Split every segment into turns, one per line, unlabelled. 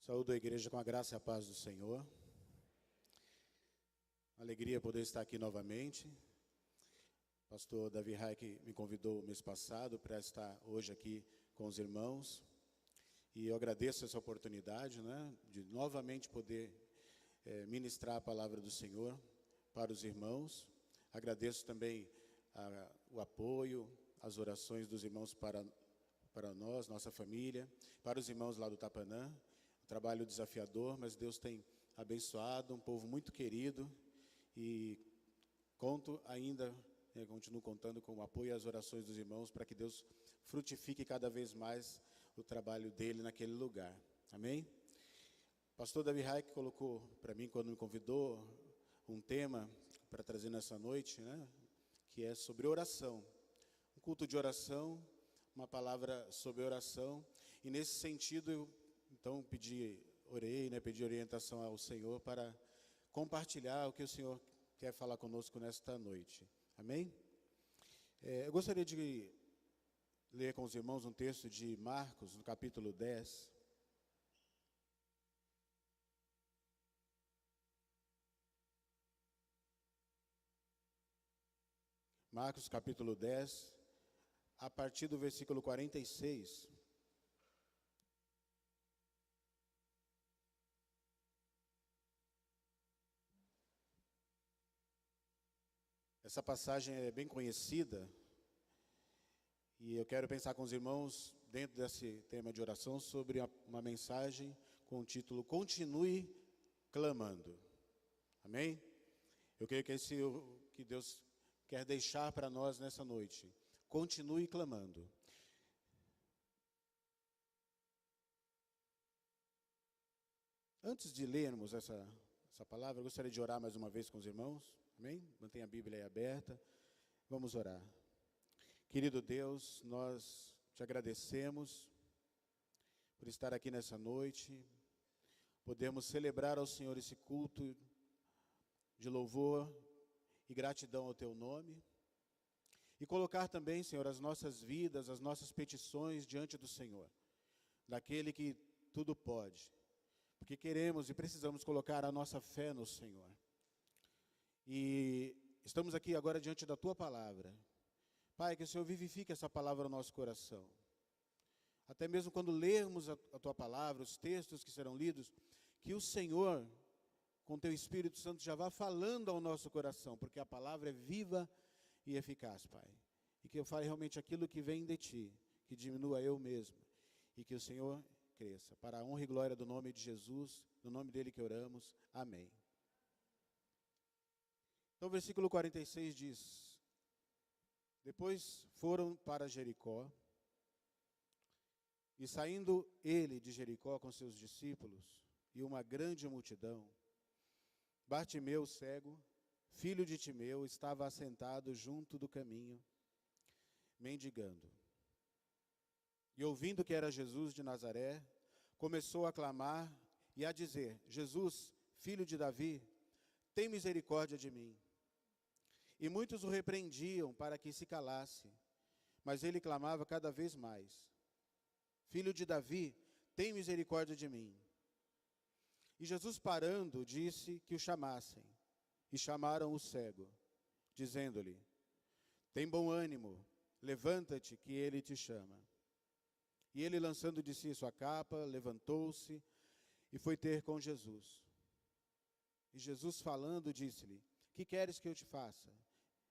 Saúdo a igreja com a graça e a paz do Senhor. Alegria poder estar aqui novamente. O pastor Davi Raik me convidou mês passado para estar hoje aqui com os irmãos. E eu agradeço essa oportunidade, de novamente poder ministrar a palavra do Senhor para os irmãos. Agradeço também o apoio, as orações dos irmãos para nós, nossa família, para os irmãos lá do Tapanã. Trabalho desafiador, mas Deus tem abençoado, um povo muito querido, e continuo contando com o apoio e as orações dos irmãos para que Deus frutifique cada vez mais o trabalho dele naquele lugar. Amém? O pastor Davi Raik colocou para mim, quando me convidou, um tema para trazer nessa noite, que é sobre oração. Um culto de oração, uma palavra sobre oração, e nesse sentido eu então orei, pedi orientação ao Senhor para compartilhar o que o Senhor quer falar conosco nesta noite. Amém? Eu gostaria de ler com os irmãos um texto de Marcos, no capítulo 10. Marcos, capítulo 10, a partir do versículo 46. Essa passagem é bem conhecida e eu quero pensar com os irmãos, dentro desse tema de oração, sobre uma mensagem com o título Continue Clamando. Amém? Eu creio que esse é o que Deus quer deixar para nós nessa noite. Continue clamando. Antes de lermos essa palavra, eu gostaria de orar mais uma vez com os irmãos. Amém? Mantenha a Bíblia aí aberta. Vamos orar. Querido Deus, nós te agradecemos por estar aqui nessa noite. Podemos celebrar ao Senhor esse culto de louvor e gratidão ao teu nome. E colocar também, Senhor, as nossas vidas, as nossas petições diante do Senhor, daquele que tudo pode. Porque queremos e precisamos colocar a nossa fé no Senhor. E estamos aqui agora diante da Tua palavra. Pai, que o Senhor vivifique essa palavra no nosso coração. Até mesmo quando lermos a Tua palavra, os textos que serão lidos, que o Senhor, com Teu Espírito Santo, já vá falando ao nosso coração, porque a palavra é viva e eficaz, Pai. E que eu fale realmente aquilo que vem de Ti, que diminua eu mesmo, e que o Senhor cresça. Para a honra e glória do nome de Jesus, no nome dEle que oramos. Amém. Então, o versículo 46 diz: Depois foram para Jericó, e saindo ele de Jericó com seus discípulos e uma grande multidão, Bartimeu, cego, filho de Timeu, estava assentado junto do caminho, mendigando. E ouvindo que era Jesus de Nazaré, começou a clamar e a dizer: Jesus, filho de Davi, tem misericórdia de mim. E muitos o repreendiam para que se calasse, mas ele clamava cada vez mais: Filho de Davi, tem misericórdia de mim. E Jesus, parando, disse que o chamassem. E chamaram o cego, dizendo-lhe: Tem bom ânimo, levanta-te, que ele te chama. E ele, lançando de si sua capa, levantou-se e foi ter com Jesus. E Jesus, falando, disse-lhe: Que queres que eu te faça?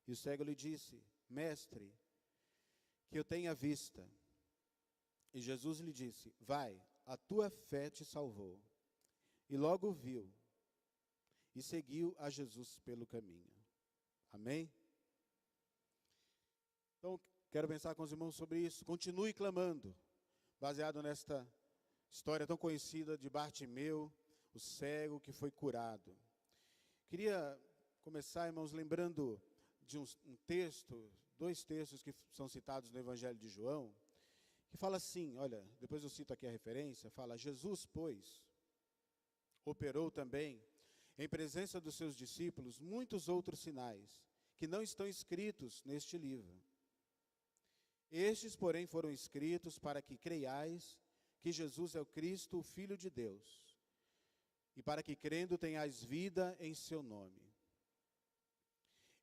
E o cego lhe disse: Mestre, que eu tenha vista. E Jesus lhe disse: Vai, a tua fé te salvou. E logo viu e seguiu a Jesus pelo caminho. Amém? Então, quero pensar com os irmãos sobre isso. Continue clamando, baseado nesta história tão conhecida de Bartimeu, o cego que foi curado. Queria começar, irmãos, lembrando de um texto, dois textos que são citados no Evangelho de João, que fala assim, olha, depois eu cito aqui a referência, fala: Jesus, pois, operou também, em presença dos seus discípulos, muitos outros sinais, que não estão escritos neste livro. Estes, porém, foram escritos para que creiais que Jesus é o Cristo, o Filho de Deus, e para que crendo tenhais vida em seu nome.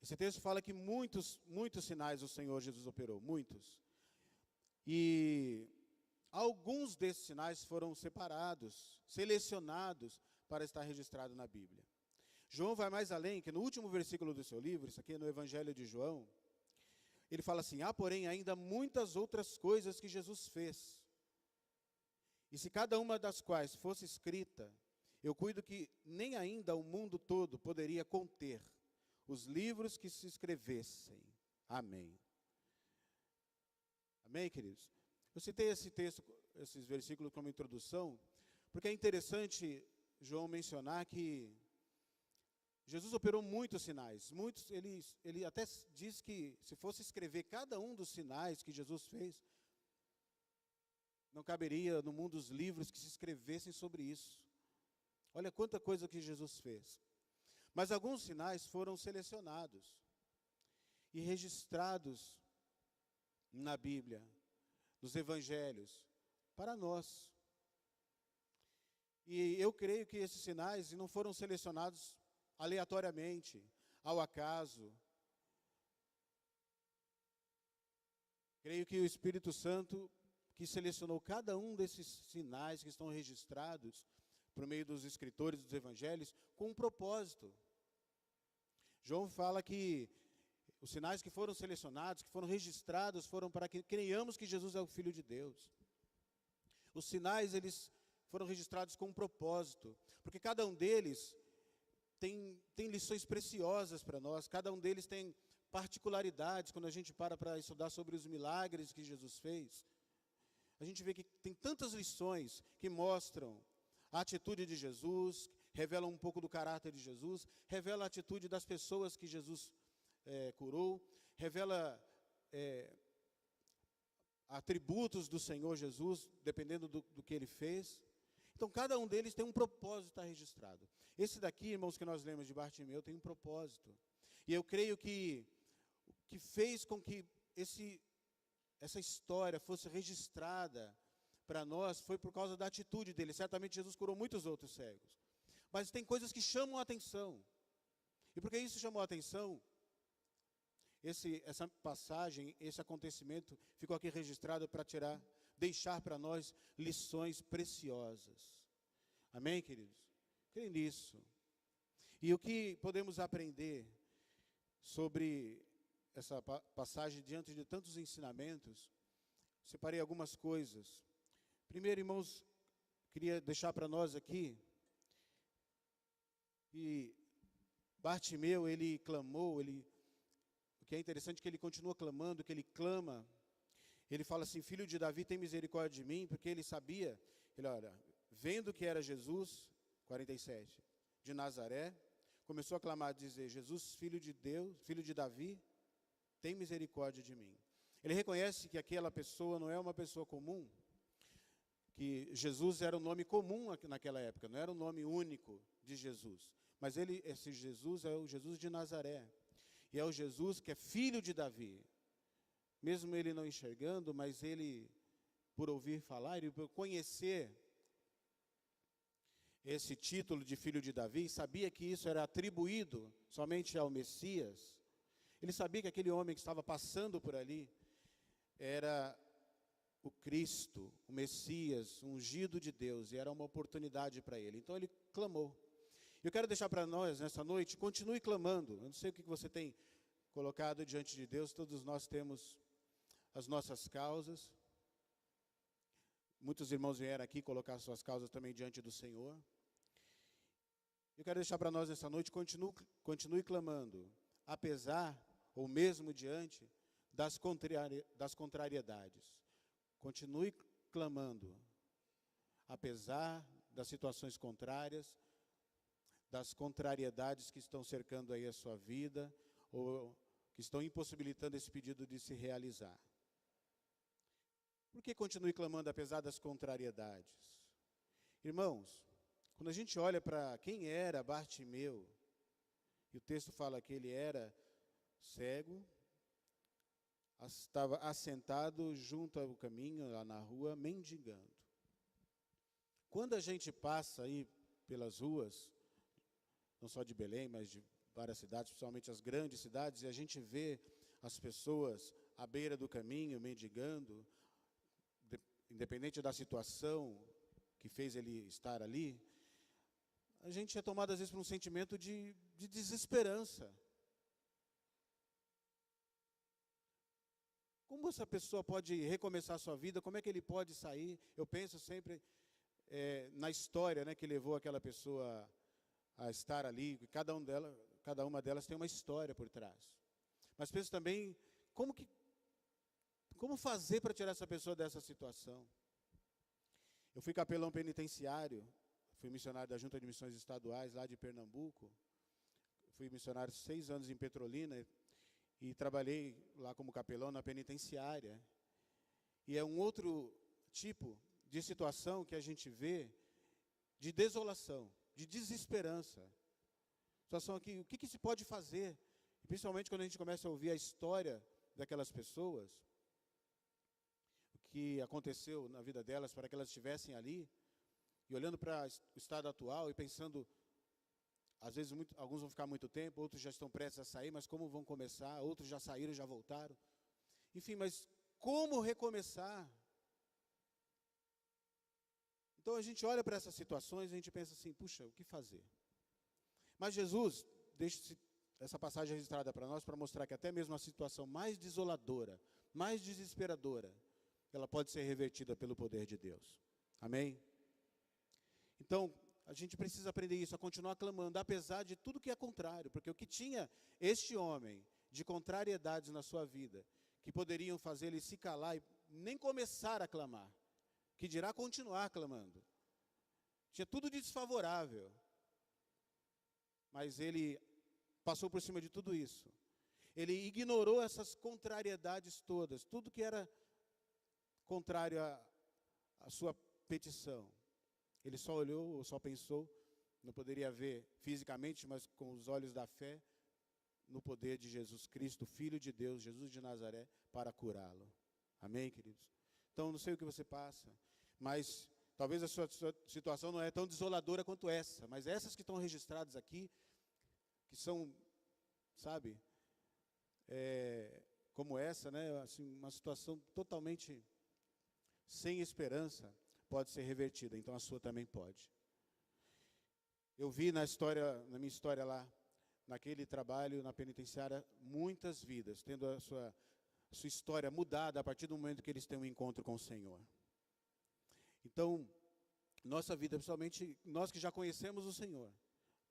Esse texto fala que muitos sinais o Senhor Jesus operou, muitos. E alguns desses sinais foram separados, selecionados para estar registrado na Bíblia. João vai mais além, que no último versículo do seu livro, isso aqui é no Evangelho de João, ele fala assim: há, porém, ainda muitas outras coisas que Jesus fez. E se cada uma das quais fosse escrita, eu cuido que nem ainda o mundo todo poderia conter os livros que se escrevessem. Amém. Amém, queridos? Eu citei esse texto, esses versículos como introdução, porque é interessante João mencionar que Jesus operou muitos sinais. Ele até diz que se fosse escrever cada um dos sinais que Jesus fez, não caberia no mundo os livros que se escrevessem sobre isso. Olha quanta coisa que Jesus fez. Mas alguns sinais foram selecionados e registrados na Bíblia, nos Evangelhos, para nós. E eu creio que esses sinais não foram selecionados aleatoriamente, ao acaso. Creio que o Espírito Santo, que selecionou cada um desses sinais que estão registrados por meio dos escritores dos evangelhos, com um propósito. João fala que os sinais que foram selecionados, que foram registrados, foram para que creiamos que Jesus é o Filho de Deus. Os sinais, eles foram registrados com um propósito, porque cada um deles tem lições preciosas para nós, cada um deles tem particularidades. Quando a gente para estudar sobre os milagres que Jesus fez, a gente vê que tem tantas lições que mostram a atitude de Jesus, revelam um pouco do caráter de Jesus, revela a atitude das pessoas que Jesus curou, revela atributos do Senhor Jesus, dependendo do que ele fez. Então, cada um deles tem um propósito, está registrado. Esse daqui, irmãos, que nós lemos de Bartimeu, tem um propósito. E eu creio que o que fez com que essa história fosse registrada para nós foi por causa da atitude dele. Certamente Jesus curou muitos outros cegos. Mas tem coisas que chamam a atenção. E por que isso chamou a atenção? Essa passagem, esse acontecimento ficou aqui registrado para deixar para nós lições preciosas. Amém, queridos? Creio nisso. E o que podemos aprender sobre essa passagem diante de tantos ensinamentos? Separei algumas coisas. Primeiro, irmãos, queria deixar para nós aqui que Bartimeu, ele clamou, o que é interessante é que ele continua clamando, que ele clama. Ele fala assim: filho de Davi, tem misericórdia de mim, porque ele sabia, olha, vendo que era Jesus, 47, de Nazaré, começou a clamar, a dizer: Jesus, filho de Deus, filho de Davi, tem misericórdia de mim. Ele reconhece que aquela pessoa não é uma pessoa comum, que Jesus era um nome comum naquela época, não era um nome único de Jesus. Mas esse Jesus é o Jesus de Nazaré, e é o Jesus que é filho de Davi. Mesmo ele não enxergando, mas ele, por ouvir falar e por conhecer esse título de filho de Davi, sabia que isso era atribuído somente ao Messias. Ele sabia que aquele homem que estava passando por ali era o Cristo, o Messias, ungido de Deus, e era uma oportunidade para ele. Então ele clamou. Eu quero deixar para nós, nessa noite, continue clamando. Eu não sei o que você tem colocado diante de Deus, todos nós temos as nossas causas. Muitos irmãos vieram aqui colocar suas causas também diante do Senhor. Eu quero deixar para nós nessa noite, continue clamando, apesar ou mesmo diante das contrariedades. Continue clamando, apesar das situações contrárias, das contrariedades que estão cercando aí a sua vida, ou que estão impossibilitando esse pedido de se realizar. Por que continue clamando apesar das contrariedades? Irmãos, quando a gente olha para quem era Bartimeu, e o texto fala que ele era cego, estava assentado junto ao caminho, lá na rua, mendigando. Quando a gente passa aí pelas ruas, não só de Belém, mas de várias cidades, principalmente as grandes cidades, e a gente vê as pessoas à beira do caminho, mendigando, independente da situação que fez ele estar ali, a gente é tomado às vezes por um sentimento de desesperança. Como essa pessoa pode recomeçar a sua vida? Como é que ele pode sair? Eu penso sempre na história, né, que levou aquela pessoa a estar ali. Cada uma delas tem uma história por trás. Mas penso também, como fazer para tirar essa pessoa dessa situação? Eu fui capelão penitenciário, fui missionário da Junta de Missões Estaduais, lá de Pernambuco. Fui missionário 6 anos em Petrolina e trabalhei lá como capelão na penitenciária. E é um outro tipo de situação que a gente vê de desolação, de desesperança. Situação aqui, o que se pode fazer? E principalmente quando a gente começa a ouvir a história daquelas pessoas, o que aconteceu na vida delas para que elas estivessem ali, e olhando para o estado atual e pensando, às vezes alguns vão ficar muito tempo, outros já estão prestes a sair, mas como vão começar? Outros já saíram, já voltaram. Enfim, mas como recomeçar? Então a gente olha para essas situações e a gente pensa assim, puxa, o que fazer? Mas Jesus deixa essa passagem registrada para nós para mostrar que até mesmo a situação mais desoladora, mais desesperadora, ela pode ser revertida pelo poder de Deus. Amém? Então, a gente precisa aprender isso, a continuar clamando, apesar de tudo que é contrário, porque o que tinha este homem de contrariedades na sua vida, que poderiam fazer ele se calar e nem começar a clamar, que dirá continuar clamando. Tinha tudo de desfavorável, mas ele passou por cima de tudo isso. Ele ignorou essas contrariedades todas, tudo que era contrário à sua petição. Ele só olhou, ou só pensou, não poderia ver fisicamente, mas com os olhos da fé, no poder de Jesus Cristo, Filho de Deus, Jesus de Nazaré, para curá-lo. Amém, queridos? Então, não sei o que você passa, mas talvez a sua situação não é tão desoladora quanto essa, mas essas que estão registradas aqui, que são, sabe, como essa, né, assim, uma situação totalmente sem esperança, pode ser revertida, então a sua também pode. Eu vi na minha história lá, naquele trabalho na penitenciária, muitas vidas tendo a sua história mudada a partir do momento que eles têm um encontro com o Senhor. Então, nossa vida, principalmente nós que já conhecemos o Senhor,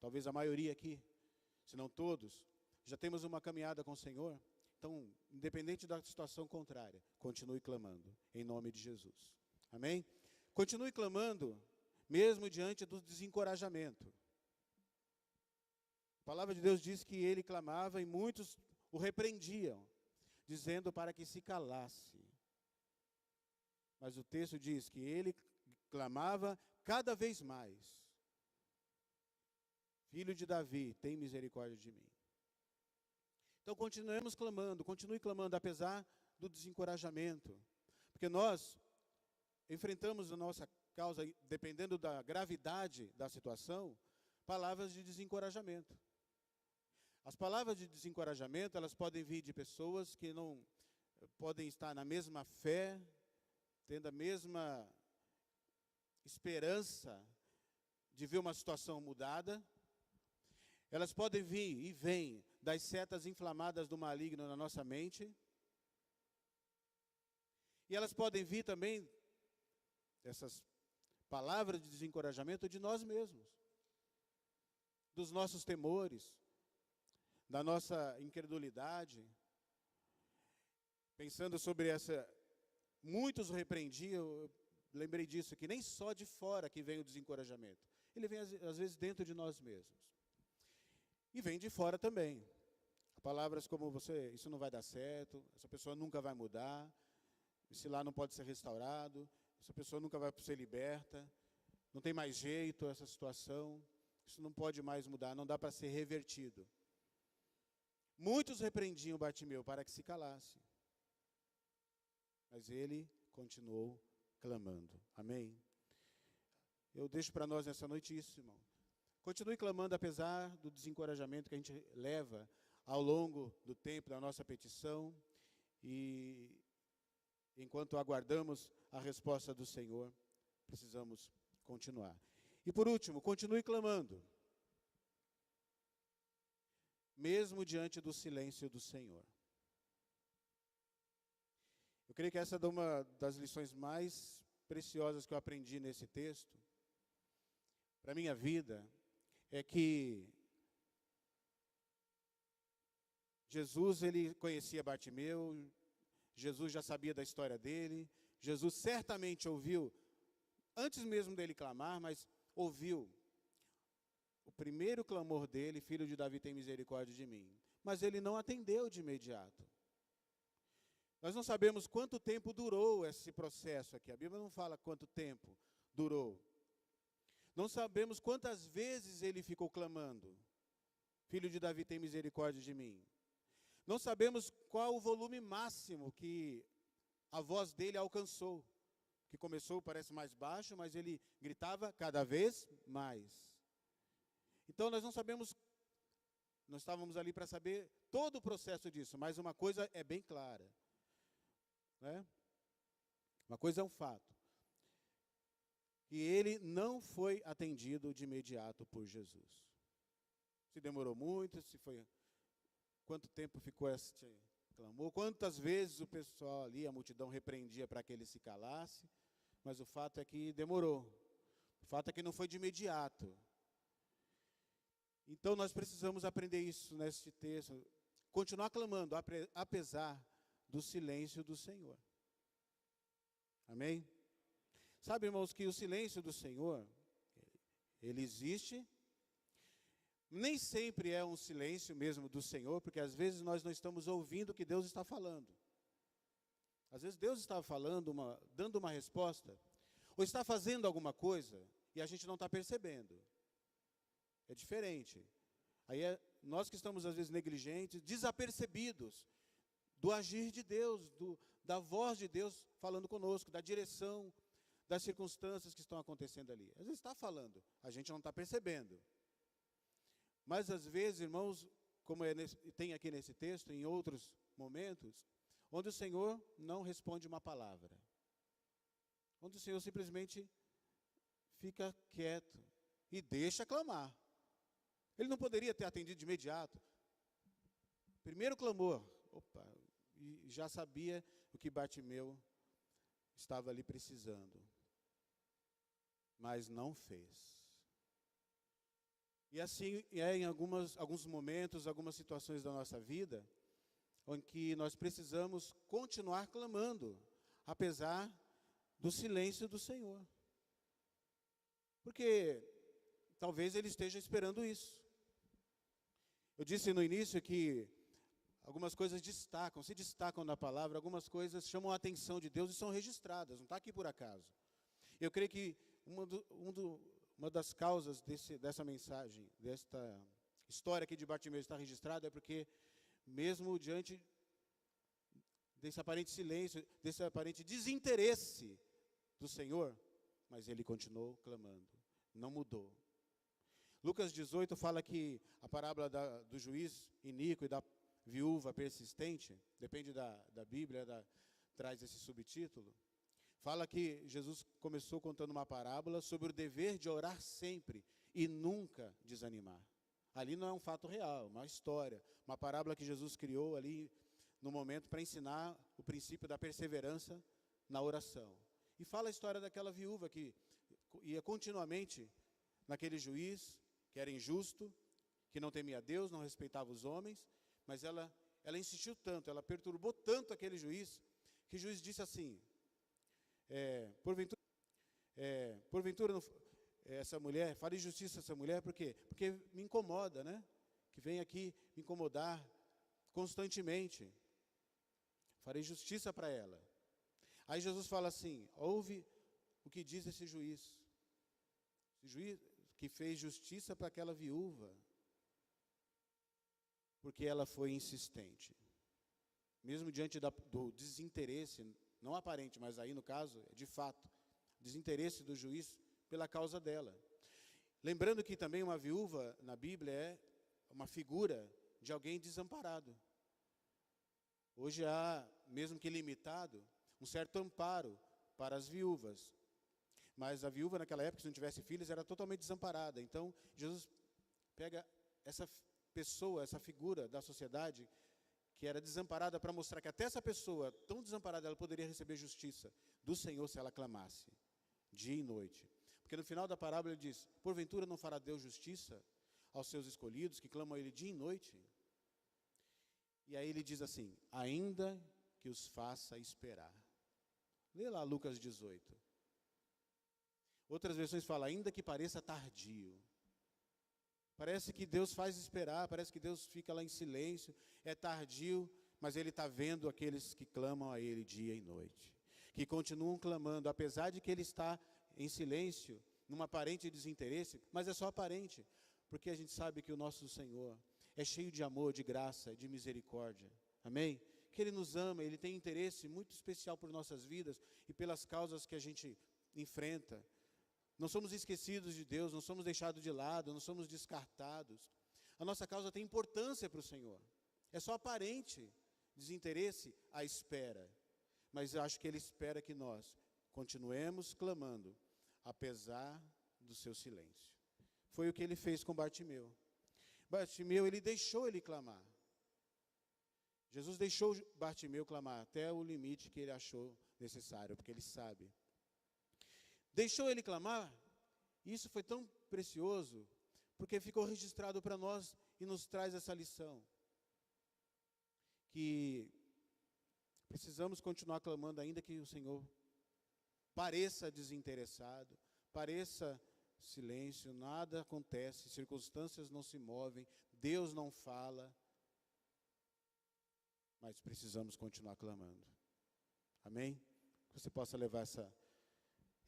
talvez a maioria aqui, se não todos, já temos uma caminhada com o Senhor, então, independente da situação contrária, continue clamando, em nome de Jesus. Amém? Continue clamando, mesmo diante do desencorajamento. A palavra de Deus diz que ele clamava e muitos o repreendiam, dizendo para que se calasse. Mas o texto diz que ele clamava cada vez mais: Filho de Davi, tem misericórdia de mim. Então continuemos clamando, continue clamando, apesar do desencorajamento. Porque nós enfrentamos a nossa causa, dependendo da gravidade da situação, palavras de desencorajamento. As palavras de desencorajamento, elas podem vir de pessoas que não podem estar na mesma fé, tendo a mesma esperança de ver uma situação mudada. Elas podem vir e vêm das setas inflamadas do maligno na nossa mente. E elas podem vir também, essas palavras de desencorajamento, de nós mesmos, dos nossos temores, da nossa incredulidade. Pensando sobre essa, muitos repreendiam, eu lembrei disso, que nem só de fora que vem o desencorajamento, ele vem às vezes dentro de nós mesmos. E vem de fora também. Palavras como isso não vai dar certo, essa pessoa nunca vai mudar, esse lá não pode ser restaurado, essa pessoa nunca vai ser liberta, não tem mais jeito essa situação, isso não pode mais mudar, não dá para ser revertido. Muitos repreendiam Bartimeu para que se calasse, mas ele continuou clamando. Amém? eu deixo para nós nessa noite isso, irmão. Continue clamando, apesar do desencorajamento que a gente leva ao longo do tempo da nossa petição, e enquanto aguardamos a resposta do Senhor, precisamos continuar. E por último, continue clamando, mesmo diante do silêncio do Senhor. Eu creio que essa é uma das lições mais preciosas que eu aprendi nesse texto, para a minha vida, é que Jesus, ele conhecia Bartimeu, Jesus já sabia da história dele, Jesus certamente ouviu, antes mesmo dele clamar, mas ouviu o primeiro clamor dele: filho de Davi, tem misericórdia de mim. Mas ele não atendeu de imediato. Nós não sabemos quanto tempo durou esse processo aqui. A Bíblia não fala quanto tempo durou. Não sabemos quantas vezes ele ficou clamando: filho de Davi, tem misericórdia de mim. Não sabemos qual o volume máximo que a voz dele alcançou. Que começou, parece mais baixo, mas ele gritava cada vez mais. Então nós não sabemos, nós estávamos ali para saber todo o processo disso, mas uma coisa é bem clara, né? Uma coisa é um fato: que ele não foi atendido de imediato por Jesus. Se demorou muito, se foi, quanto tempo ficou esse clamor, quantas vezes o pessoal ali, a multidão, repreendia para que ele se calasse, mas o fato é que demorou. O fato é que não foi de imediato. Então nós precisamos aprender isso neste texto, continuar clamando, apesar do silêncio do Senhor. Amém? Sabe, irmãos, que o silêncio do Senhor, ele existe. Nem sempre é um silêncio mesmo do Senhor, porque às vezes nós não estamos ouvindo o que Deus está falando. Às vezes Deus está falando, dando uma resposta, ou está fazendo alguma coisa, e a gente não está percebendo. É diferente. Aí nós que estamos às vezes negligentes, desapercebidos do agir de Deus, da voz de Deus falando conosco, da direção, das circunstâncias que estão acontecendo ali. Às vezes está falando, a gente não está percebendo. Mas às vezes, irmãos, como tem aqui nesse texto, em outros momentos, onde o Senhor não responde uma palavra. Onde o Senhor simplesmente fica quieto e deixa clamar. Ele não poderia ter atendido de imediato. Primeiro clamor, e já sabia o que Bartimeu estava ali precisando. Mas não fez. E assim é em alguns momentos, algumas situações da nossa vida, em que nós precisamos continuar clamando, apesar do silêncio do Senhor. Porque talvez Ele esteja esperando isso. Eu disse no início que algumas coisas se destacam na palavra, algumas coisas chamam a atenção de Deus e são registradas, não está aqui por acaso. Eu creio que uma das causas dessa mensagem, desta história aqui de Bartimeu estar registrada, é porque, mesmo diante desse aparente silêncio, desse aparente desinteresse do Senhor, mas ele continuou clamando, não mudou. Lucas 18 fala que a parábola do juiz iníquo e da viúva persistente, depende da Bíblia, traz esse subtítulo. Fala que Jesus começou contando uma parábola sobre o dever de orar sempre e nunca desanimar. Ali não é um fato real, é uma história, uma parábola que Jesus criou ali no momento para ensinar o princípio da perseverança na oração. E fala a história daquela viúva que ia continuamente naquele juiz, que era injusto, que não temia Deus, não respeitava os homens, mas ela insistiu tanto, ela perturbou tanto aquele juiz, que o juiz disse assim: porventura essa mulher, farei justiça a essa mulher, por quê? Porque me incomoda, né? Que vem aqui me incomodar constantemente. Farei justiça para ela. Aí Jesus fala assim: ouve o que diz esse juiz. Esse juiz que fez justiça para aquela viúva, porque ela foi insistente. Mesmo diante do desinteresse, não aparente, mas aí no caso, de fato, desinteresse do juiz pela causa dela. Lembrando que também uma viúva na Bíblia é uma figura de alguém desamparado. Hoje há, mesmo que limitado, um certo amparo para as viúvas. Mas a viúva naquela época, se não tivesse filhos, era totalmente desamparada. Então, Jesus pega essa pessoa, essa figura da sociedade, que era desamparada, para mostrar que até essa pessoa, tão desamparada, ela poderia receber justiça do Senhor se ela clamasse, dia e noite. Porque no final da parábola ele diz, porventura não fará Deus justiça aos seus escolhidos, que clamam a Ele dia e noite? E aí ele diz assim, ainda que os faça esperar. Lê lá Lucas 18. Outras versões falam, ainda que pareça tardio. Parece que Deus faz esperar, parece que Deus fica lá em silêncio, é tardio, mas Ele está vendo aqueles que clamam a Ele dia e noite. Que continuam clamando, apesar de que Ele está em silêncio, num aparente desinteresse, mas é só aparente, porque a gente sabe que o nosso Senhor é cheio de amor, de graça, de misericórdia. Amém? Que Ele nos ama, Ele tem interesse muito especial por nossas vidas e pelas causas que a gente enfrenta. Não somos esquecidos de Deus, não somos deixados de lado, não somos descartados. A nossa causa tem importância para o Senhor. É só aparente desinteresse à espera. Mas eu acho que Ele espera que nós continuemos clamando, apesar do seu silêncio. Foi o que Ele fez com Bartimeu. Bartimeu, Ele deixou ele clamar. Jesus deixou Bartimeu clamar até o limite que ele achou necessário, porque Ele sabe. Deixou ele clamar, e isso foi tão precioso, porque ficou registrado para nós e nos traz essa lição. Que precisamos continuar clamando, ainda que o Senhor pareça desinteressado, pareça silêncio, nada acontece, circunstâncias não se movem, Deus não fala, mas precisamos continuar clamando. Amém? Que você possa levar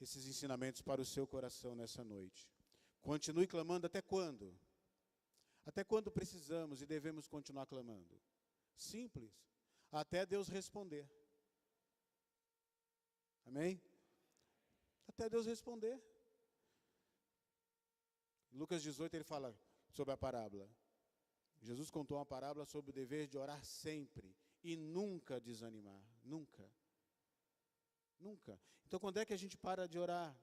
esses ensinamentos para o seu coração nessa noite. Continue clamando até quando? Até quando precisamos e devemos continuar clamando? Simples. Até Deus responder. Amém? Até Deus responder. Em Lucas 18 ele fala sobre a parábola. Jesus contou uma parábola sobre o dever de orar sempre e nunca desanimar. Nunca. Nunca. Então, quando é que a gente para de orar?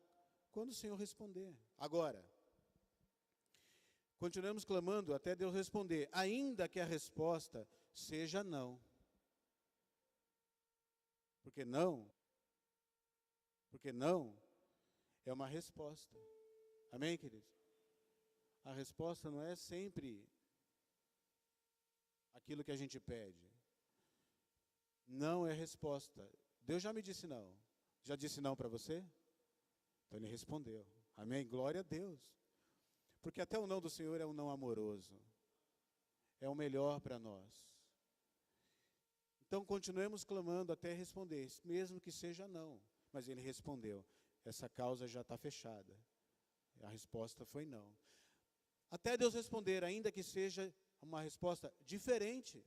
Quando o Senhor responder. Agora, continuamos clamando até Deus responder, ainda que a resposta seja não. Porque não é uma resposta. Amém, queridos? A resposta não é sempre aquilo que a gente pede. Não é resposta. Deus já me disse não. Já disse não para você? Então Ele respondeu. Amém? Glória a Deus. Porque até o não do Senhor é um não amoroso. É o melhor para nós. Então continuemos clamando até responder, mesmo que seja não. Mas Ele respondeu. Essa causa já está fechada. A resposta foi não. Até Deus responder, ainda que seja uma resposta diferente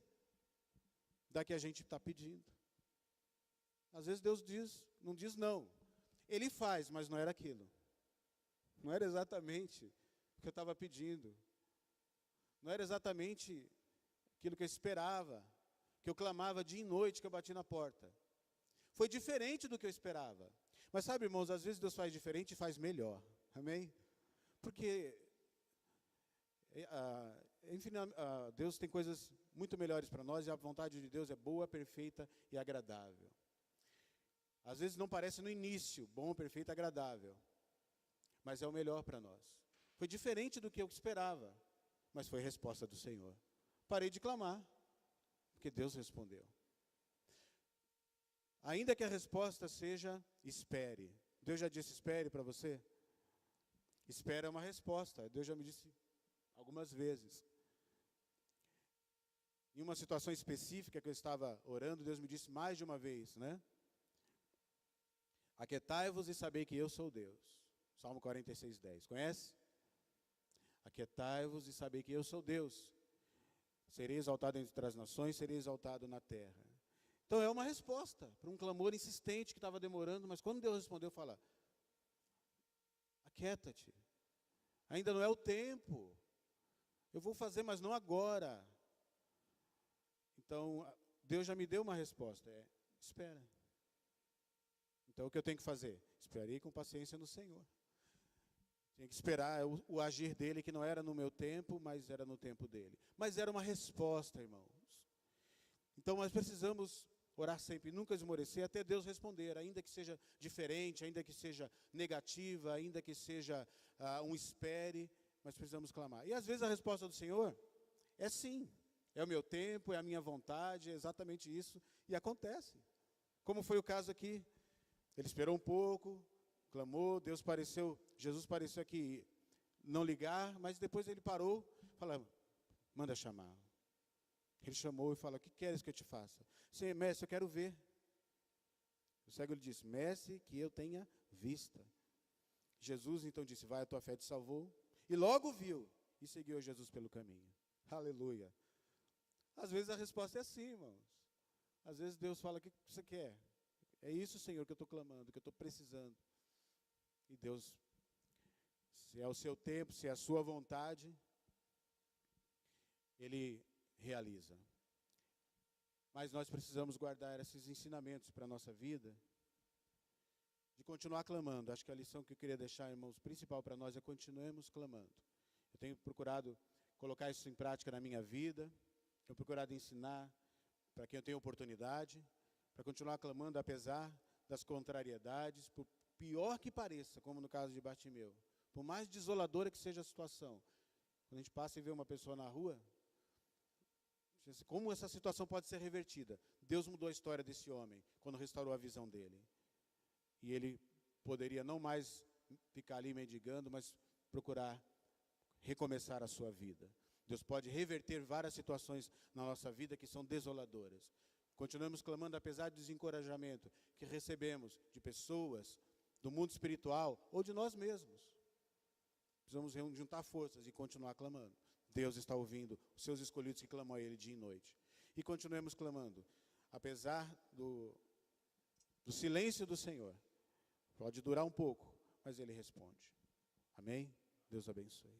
da que a gente está pedindo. Às vezes Deus não diz não. Ele faz, mas não era aquilo. Não era exatamente o que eu estava pedindo. Não era exatamente aquilo que eu esperava, que eu clamava dia e noite, que eu bati na porta. Foi diferente do que eu esperava. Mas sabe, irmãos, às vezes Deus faz diferente e faz melhor. Amém? Porque Deus tem coisas muito melhores para nós e a vontade de Deus é boa, perfeita e agradável. Às vezes não parece no início bom, perfeito e agradável, mas é o melhor para nós. Foi diferente do que eu esperava, mas foi a resposta do Senhor. Parei de clamar, porque Deus respondeu. Ainda que a resposta seja espere. Deus já disse espere para você? Espera é uma resposta. Deus já me disse algumas vezes. Em uma situação específica que eu estava orando, Deus me disse mais de uma vez, né? Aquietai-vos e sabei que eu sou Deus. Salmo 46:10. Conhece? Aquietai-vos e sabei que eu sou Deus. Serei exaltado entre as nações, serei exaltado na terra. Então é uma resposta para um clamor insistente que estava demorando, mas quando Deus respondeu, fala: Aquieta-te. Ainda não é o tempo. Eu vou fazer, mas não agora. Então, Deus já me deu uma resposta. Espera. Então, o que eu tenho que fazer? Esperei com paciência no Senhor. Tinha que esperar o agir dele, que não era no meu tempo, mas era no tempo dele. Mas era uma resposta, irmãos. Então, nós precisamos orar sempre, nunca esmorecer, até Deus responder, ainda que seja diferente, ainda que seja negativa, ainda que seja um espere, mas precisamos clamar. E às vezes a resposta do Senhor é sim, é o meu tempo, é a minha vontade, é exatamente isso, e acontece. Como foi o caso aqui, ele esperou um pouco, clamou, Jesus pareceu aqui não ligar, mas depois ele parou, falou, manda chamar. Ele chamou e falou, o que queres que eu te faça? Sim, mestre, eu quero ver. O cego lhe disse, mestre, que eu tenha vista. Jesus então disse, vai, a tua fé te salvou. E logo viu e seguiu Jesus pelo caminho. Aleluia. Às vezes a resposta é assim, irmãos. Às vezes Deus fala, o que você quer? É isso, Senhor, que eu estou clamando, que eu estou precisando. E Deus, se é o seu tempo, se é a sua vontade, Ele realiza. Mas nós precisamos guardar esses ensinamentos para a nossa vida, de continuar clamando. Acho que a lição que eu queria deixar, irmãos, principal para nós é continuemos clamando. Eu tenho procurado colocar isso em prática na minha vida, tenho procurado ensinar para quem eu tenho oportunidade, para continuar clamando apesar das contrariedades, por pior que pareça, como no caso de Bartimeu, por mais desoladora que seja a situação. Quando a gente passa e vê uma pessoa na rua, como essa situação pode ser revertida? Deus mudou a história desse homem quando restaurou a visão dele. E ele poderia não mais ficar ali mendigando, mas procurar recomeçar a sua vida. Deus pode reverter várias situações na nossa vida que são desoladoras. Continuamos clamando apesar do desencorajamento que recebemos de pessoas, do mundo espiritual ou de nós mesmos. Precisamos juntar forças e continuar clamando. Deus está ouvindo os seus escolhidos que clamam a Ele dia e noite. E continuemos clamando, apesar do silêncio do Senhor. Pode durar um pouco, mas Ele responde. Amém? Deus abençoe.